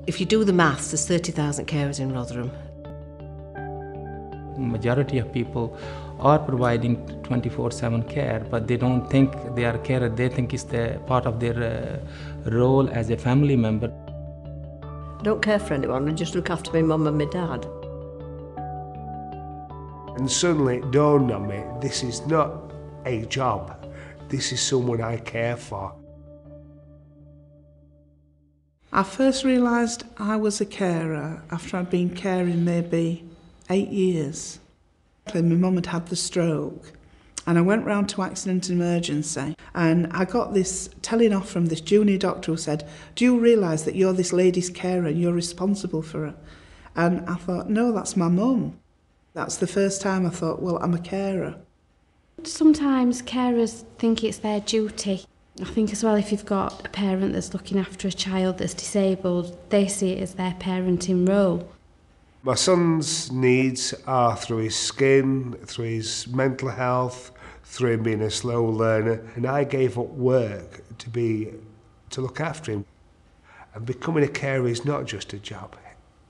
If you do the maths, there's 30,000 carers in Rotherham. Majority of people are providing 24/7 care, but they don't think they are a carer. They think it's the part of their role as a family member. I don't care for anyone, I just look after my mum and my dad. And suddenly it dawned on me, this is not a job, this is someone I care for. I first realised I was a carer after I'd been caring maybe 8 years. My mum had had the stroke and I went round to accident and emergency and I got this telling off from this junior doctor who said, do you realise that you're this lady's carer and you're responsible for her? And I thought, no, that's my mum. That's the first time I thought, well, I'm a carer. Sometimes carers think it's their duty. I think as well, if you've got a parent that's looking after a child that's disabled, they see it as their parenting role. My son's needs are through his skin, through his mental health, through him being a slow learner, and I gave up work to look after him. And becoming a carer is not just a job,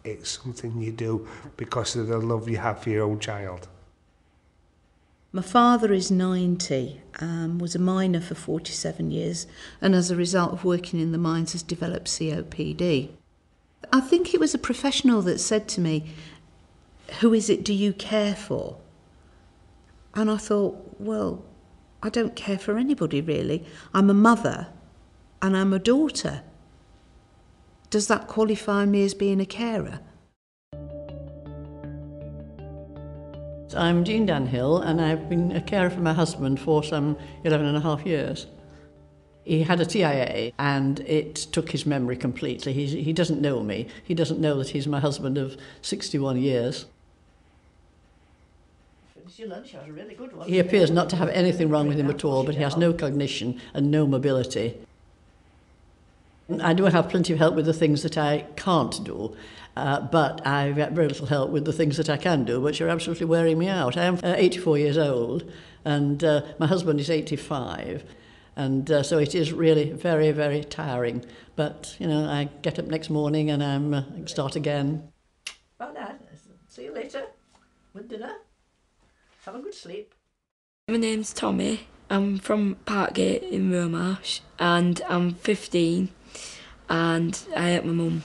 it's something you do because of the love you have for your own child. My father is 90, was a miner for 47 years, and as a result of working in the mines has developed COPD. I think it was a professional that said to me, who is it do you care for? And I thought, well, I don't care for anybody really. I'm a mother and I'm a daughter. Does that qualify me as being a carer? I'm Jean Danhill and I've been a carer for my husband for some 11 and a half years. He had a TIA and it took his memory completely. He doesn't know me. He doesn't know that he's my husband of 61 years. Your lunch was a really good one. He appears not to have anything wrong with him at all, but he has no cognition and no mobility. I do have plenty of help with the things that I can't do, but I've got very little help with the things that I can do, which are absolutely wearing me out. I am 84 years old, and my husband is 85, and so it is really very, very tiring. But, you know, I get up next morning and I start again. Bye, Dad. See you later with dinner. Have a good sleep. My name's Tommy. I'm from Parkgate in Romarsh, and I'm 15. And I help my mum.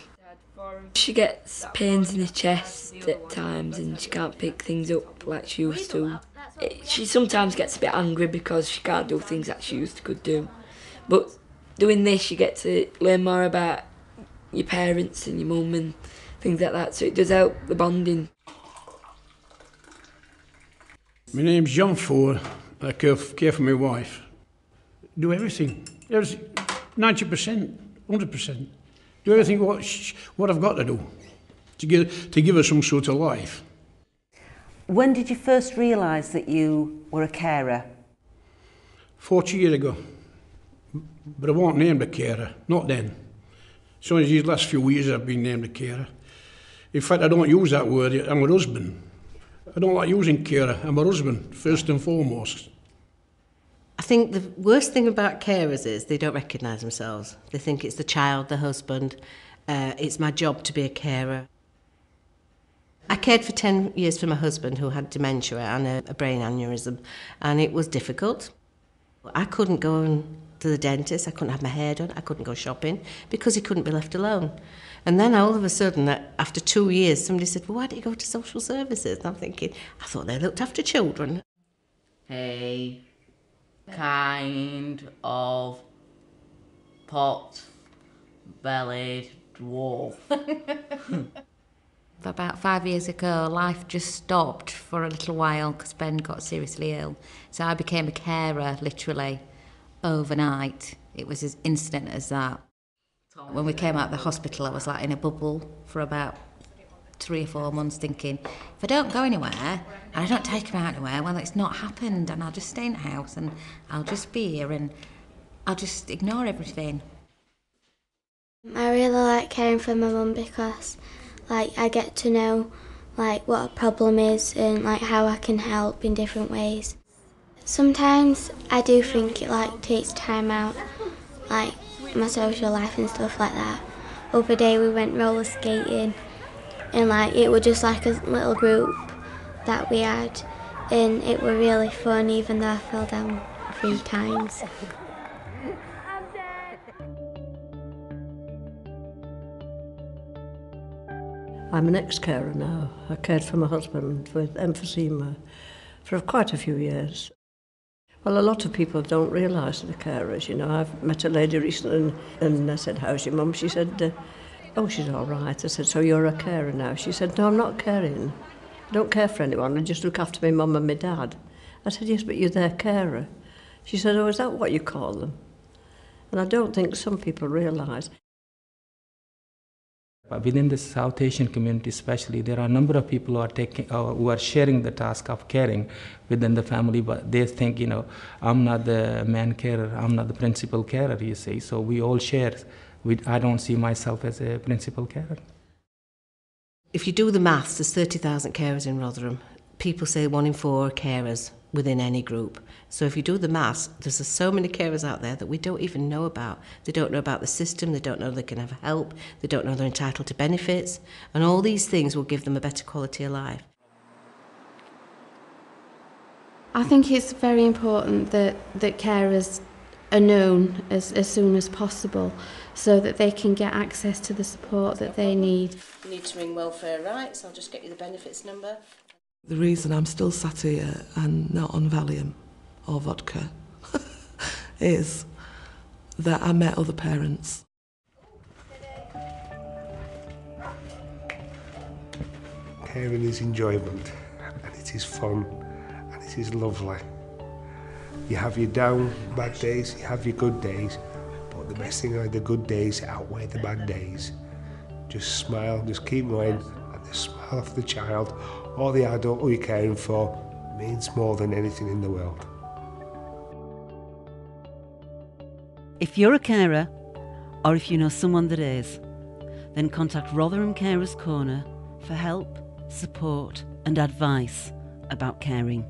She gets pains in the chest at times and she can't pick things up like she used to. She sometimes gets a bit angry because she can't do things that she used to could do. But doing this, you get to learn more about your parents and your mum and things like that, so it does help the bonding. My name's John Ford. I care for my wife. Do everything. There's 90%. 100%. Do everything what I've got to do to give her some sort of life. When did you first realise that you were a carer? 40 years ago. But I wasn't named a carer, not then. It's only these last few years I've been named a carer. In fact, I don't use that word, I'm a husband. I don't like using carer, I'm a husband, first and foremost. I think the worst thing about carers is they don't recognise themselves. They think it's the child, the husband. It's my job to be a carer. I cared for 10 years for my husband who had dementia and a brain aneurysm, and it was difficult. I couldn't go to the dentist, I couldn't have my hair done, I couldn't go shopping because he couldn't be left alone. And then all of a sudden, after 2 years, somebody said, well, why don't you go to social services? And I'm thinking, I thought they looked after children. Hey. Kind of pot-bellied dwarf. About 5 years ago, life just stopped for a little while because Ben got seriously ill. So I became a carer, literally, overnight. It was as instant as that. When we came out of the hospital, I was like in a bubble for about 3 or 4 months thinking, if I don't go anywhere and I don't take him out anywhere, well, it's not happened and I'll just stay in the house and I'll just be here and I'll just ignore everything. I really like caring for my mum because I get to know what a problem is and how I can help in different ways. Sometimes I do think it takes time out, my social life and stuff like that. other day we went roller skating, and like it was just like a little group that we had, and it were really fun even though I fell down 3 times. I'm an ex-carer now. I cared for my husband with emphysema for quite a few years. Well, a lot of people don't realise they're carers, you know. I've met a lady recently and I said, how's your mum? She said, oh, she's all right. I said, so you're a carer now? She said, no, I'm not caring. I don't care for anyone. I just look after my mum and my dad. I said, yes, but you're their carer. She said, oh, is that what you call them? And I don't think some people realise. Within the South Asian community especially, there are a number of people who are sharing the task of caring within the family, but they think, you know, I'm not the main carer, I'm not the principal carer, you see, so we all share. I don't see myself as a principal carer. If you do the maths, there's 30,000 carers in Rotherham. People say 1 in 4 are carers within any group. So if you do the maths, there's so many carers out there that we don't even know about. They don't know about the system, they don't know they can have help, they don't know they're entitled to benefits, and all these things will give them a better quality of life. I think it's very important that carers are known as soon as possible so that they can get access to the support that they need. You need to ring Welfare Rights, I'll just get you the benefits number. The reason I'm still sat here and not on Valium or vodka is that I met other parents. Caring is enjoyment, and it is fun, and it is lovely. You have your down, bad days, you have your good days, but the best thing are the good days outweigh the bad days. Just smile, just keep going, and the smile of the child or the adult who you're caring for means more than anything in the world. If you're a carer, or if you know someone that is, then contact Rotherham Carers Corner for help, support and advice about caring.